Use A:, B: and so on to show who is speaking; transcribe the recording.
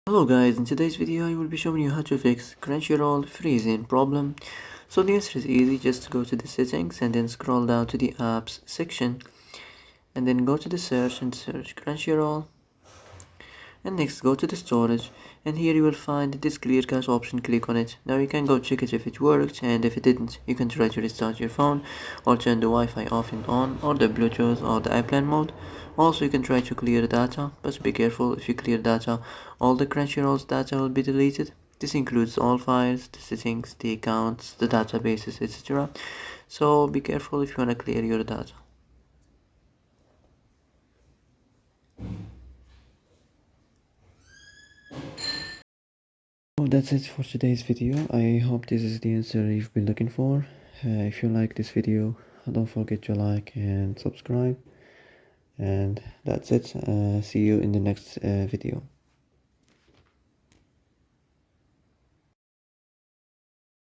A: Hello guys, in today's video I will be showing you how to fix Crunchyroll freezing problem. So the answer is easy, just go to the settings and then scroll down to the apps section and then go to the search and search Crunchyroll, and next go to the storage, and here you will find this clear cache option. Click on it. Now you can go check it if it worked, and if it didn't you can try to restart your phone or turn the Wi-Fi off and on, or the Bluetooth or the airplane mode. Also you can try to clear data, but be careful. If you clear data, all the Crunchyroll's data will be deleted. This includes all files, the settings, the accounts, the databases, etc. So be careful if you want to clear your data. Well, that's it for today's video. I hope this is the answer you've been looking for. If you like this video, don't forget to like and subscribe. And that's it. See you in the next video.